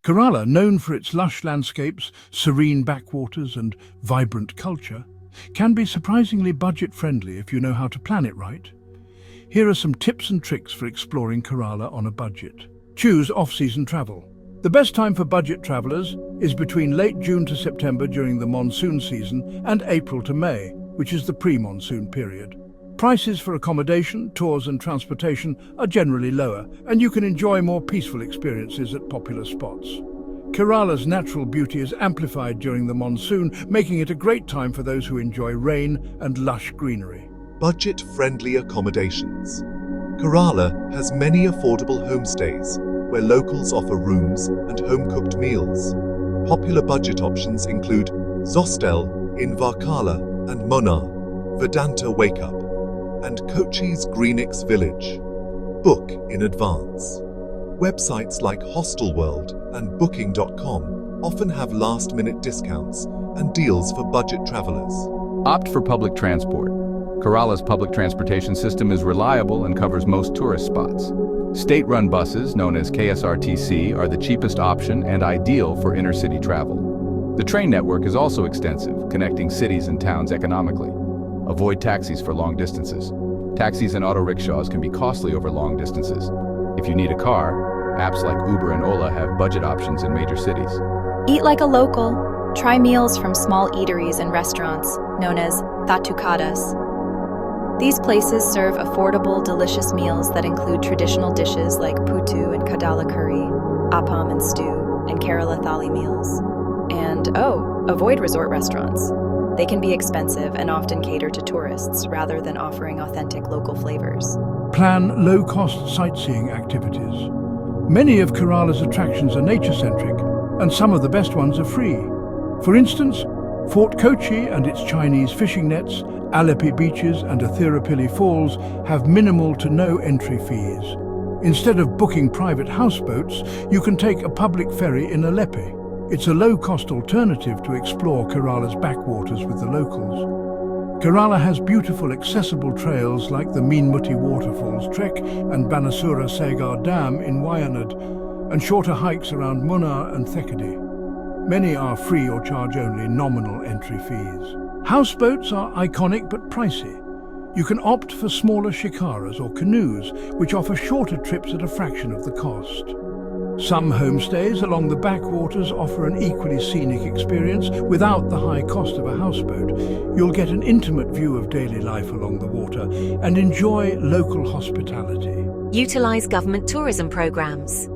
Kerala, known for its lush landscapes, serene backwaters and vibrant culture, can be surprisingly budget-friendly if you know how to plan it right. Here are some tips and tricks for exploring Kerala on a budget. Choose off-season travel. The best time for budget travelers is between late June to September during the monsoon season and April to May, which is the pre-monsoon period. Prices for accommodation, tours and transportation are generally lower, and you can enjoy more peaceful experiences at popular spots. Kerala's natural beauty is amplified during the monsoon, making it a great time for those who enjoy rain and lush greenery. Budget-friendly accommodations. Kerala has many affordable homestays where locals offer rooms and home-cooked meals. Popular budget options include Zostel in Varkala and Munnar, Vedanta Wake Up, and Kochi's Greenix Village. Book in advance. Websites like Hostelworld and Booking.com often have last-minute discounts and deals for budget travelers. Opt for public transport. Kerala's public transportation system is reliable and covers most tourist spots. State-run buses, known as KSRTC, are the cheapest option and ideal for inner-city travel. The train network is also extensive, connecting cities and towns economically. Avoid taxis for long distances. Taxis and auto rickshaws can be costly over long distances. If you need a car, apps like Uber and Ola have budget options in major cities. Eat like a local. Try meals from small eateries and restaurants, known as thatukadas. These places serve affordable, delicious meals that include traditional dishes like putu and kadala curry, appam and stew, and Kerala thali meals. And avoid resort restaurants. They can be expensive and often cater to tourists rather than offering authentic local flavors. Plan low-cost sightseeing activities. Many of Kerala's attractions are nature-centric, and some of the best ones are free. For instance, Fort Kochi and its Chinese fishing nets, Alleppey beaches and Athirapilli Falls have minimal to no entry fees. Instead of booking private houseboats, you can take a public ferry in Alleppey. It's a low-cost alternative to explore Kerala's backwaters with the locals. Kerala has beautiful accessible trails like the Meenmutti Waterfalls Trek and Banasura Sagar Dam in Wayanad, and shorter hikes around Munnar and Thekadi. Many are free or charge only nominal entry fees. Houseboats are iconic but pricey. You can opt for smaller shikaras or canoes, which offer shorter trips at a fraction of the cost. Some homestays along the backwaters offer an equally scenic experience without the high cost of a houseboat. You'll get an intimate view of daily life along the water and enjoy local hospitality. Utilize government tourism programs.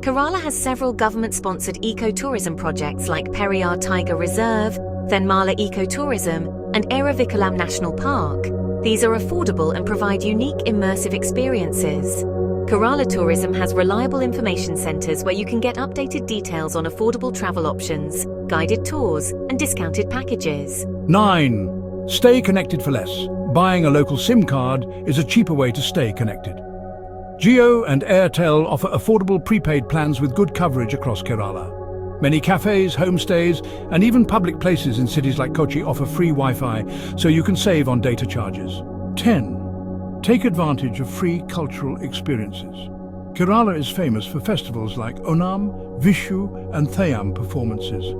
Kerala has several government-sponsored ecotourism projects like Periyar Tiger Reserve, Thenmala Ecotourism, and Eravikulam National Park. These are affordable and provide unique immersive experiences. Kerala Tourism has reliable information centres where you can get updated details on affordable travel options, guided tours, and discounted packages. 9. Stay connected for less. Buying a local SIM card is a cheaper way to stay connected. Jio and Airtel offer affordable prepaid plans with good coverage across Kerala. Many cafes, homestays, and even public places in cities like Kochi offer free Wi-Fi, so you can save on data charges. 10. Take advantage of free cultural experiences. Kerala is famous for festivals like Onam, Vishu, and Thayam performances.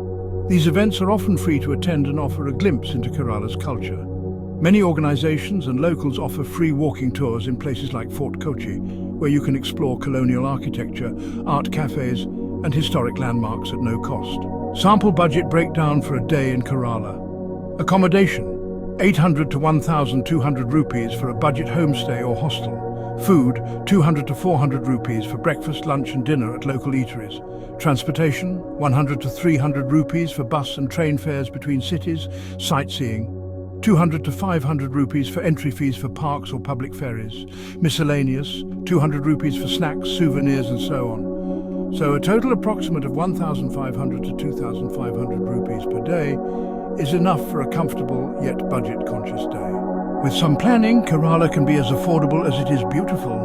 These events are often free to attend and offer a glimpse into Kerala's culture. Many organizations and locals offer free walking tours in places like Fort Kochi, where you can explore colonial architecture, art cafes, and historic landmarks at no cost. Sample budget breakdown for a day in Kerala. Accommodation: 800 to 1,200 rupees for a budget homestay or hostel. Food: 200 to 400 rupees for breakfast, lunch and dinner at local eateries. Transportation: 100 to 300 rupees for bus and train fares between cities. Sightseeing: 200 to 500 rupees for entry fees for parks or public ferries. Miscellaneous: 200 rupees for snacks, souvenirs and so on. So a total approximate of 1,500 to 2,500 rupees per day is enough for a comfortable yet budget-conscious day. With some planning, Kerala can be as affordable as it is beautiful.